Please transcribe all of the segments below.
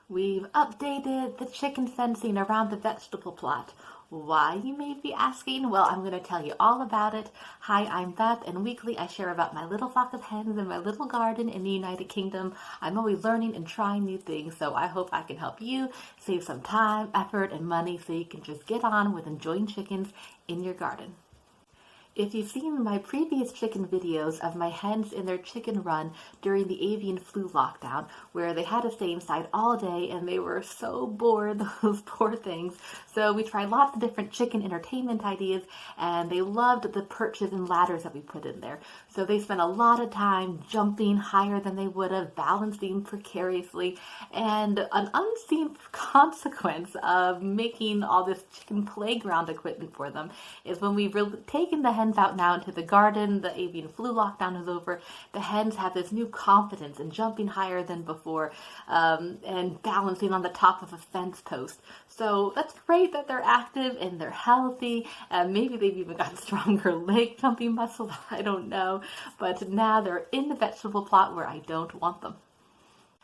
We've updated the chicken fencing around the vegetable plot. Why, you may be asking? Well, I'm going to tell you all about it. Hi, I'm Beth, and weekly I share about my little flock of hens and my little garden in the United Kingdom. I'm always learning and trying new things, so I hope I can help you save some time, effort, and money so you can just get on with enjoying chickens in your garden. If you've seen my previous chicken videos of my hens in their chicken run during the avian flu lockdown, where they had to stay inside all day and they were so bored, those poor things. So we tried lots of different chicken entertainment ideas, and they loved the perches and ladders that we put in there. So they spent a lot of time jumping higher than they would have, balancing precariously, and an unseen consequence of making all this chicken playground equipment for them is when we've taken the hens out now into the garden, the avian flu lockdown is over, the hens have this new confidence in jumping higher than before and balancing on the top of a fence post. So that's great that they're active and they're healthy. Maybe they've even got stronger leg jumping muscles, I don't know. But now they're in the vegetable plot where I don't want them.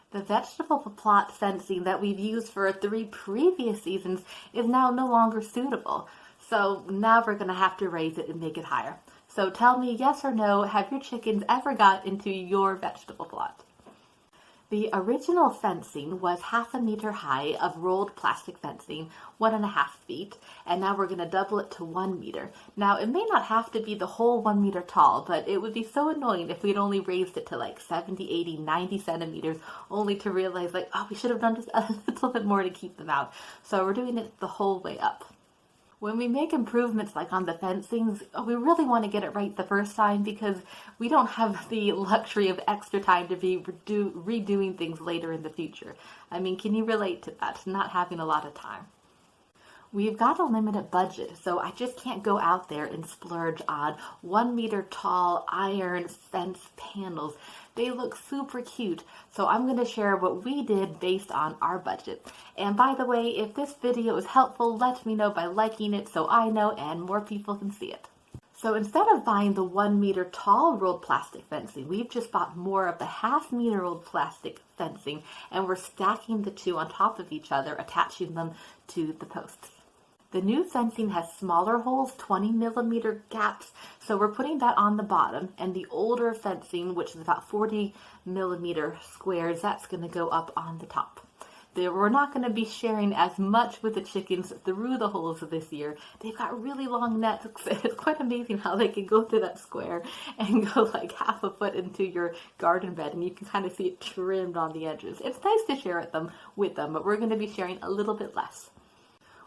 The vegetable plot fencing that we've used for 3 previous seasons is now no longer suitable. So now we're going to have to raise it and make it higher. So tell me yes or no, have your chickens ever got into your vegetable plot? The original fencing was 1/2 meter high of rolled plastic fencing, 1.5 feet, and now we're going to double it to 1 meter. Now, it may not have to be the whole 1 meter tall, but it would be so annoying if we'd only raised it to like 70, 80, 90 centimeters, only to realize like, oh, we should have done just a little bit more to keep them out. So we're doing it the whole way up. When we make improvements like on the fencings, we really want to get it right the first time because we don't have the luxury of extra time to be redoing things later in the future. I mean, can you relate to that, not having a lot of time? We've got a limited budget, so I just can't go out there and splurge on 1 meter tall iron fence panels. They look super cute, so I'm going to share what we did based on our budget. And by the way, if this video is helpful, let me know by liking it so I know and more people can see it. So instead of buying the 1 meter tall rolled plastic fencing, we've just bought more of the 1/2 meter rolled plastic fencing, and we're stacking the two on top of each other, attaching them to the posts. The new fencing has smaller holes, 20 millimeter gaps, so we're putting that on the bottom, and the older fencing, which is about 40 millimeter squares, that's going to go up on the top. We're not going to be sharing as much with the chickens through the holes this year. They've got really long necks. It's quite amazing how they can go through that square and go like 1/2 foot into your garden bed, and you can kind of see it trimmed on the edges. It's nice to share with them, but we're going to be sharing a little bit less.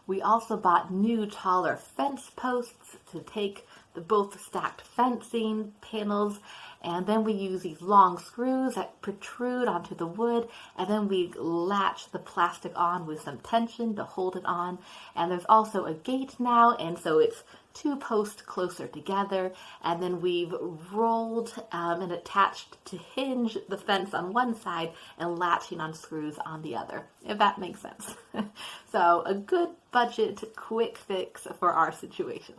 We also bought new taller fence posts to take the both stacked fencing panels, and then we use these long screws that protrude onto the wood, and then we latch the plastic on with some tension to hold it on. And there's also a gate now, and so it's 2 posts closer together, and then we've rolled and attached to hinge the fence on one side and latching on screws on the other, if that makes sense. So a good budget, quick fix for our situation.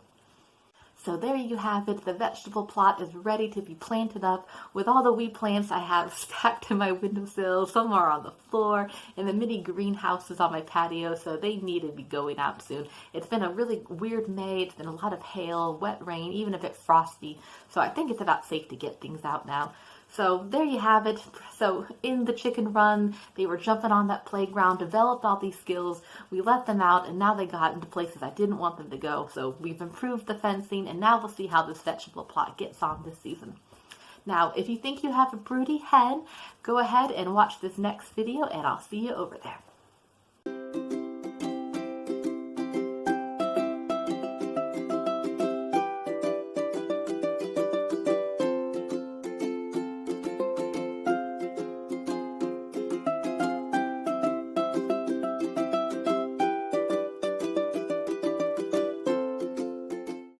So there you have it. The vegetable plot is ready to be planted up with all the wee plants I have stacked in my windowsill. Some are on the floor in the mini greenhouses on my patio, so they need to be going out soon. It's been a really weird May. It's been a lot of hail, wet rain, even a bit frosty. So I think it's about safe to get things out now. So there you have it. So in the chicken run, they were jumping on that playground, developed all these skills. We let them out, and now they got into places I didn't want them to go. So we've improved the fencing, and now we'll see how this vegetable plot gets on this season. Now, if you think you have a broody hen, go ahead and watch this next video, and I'll see you over there.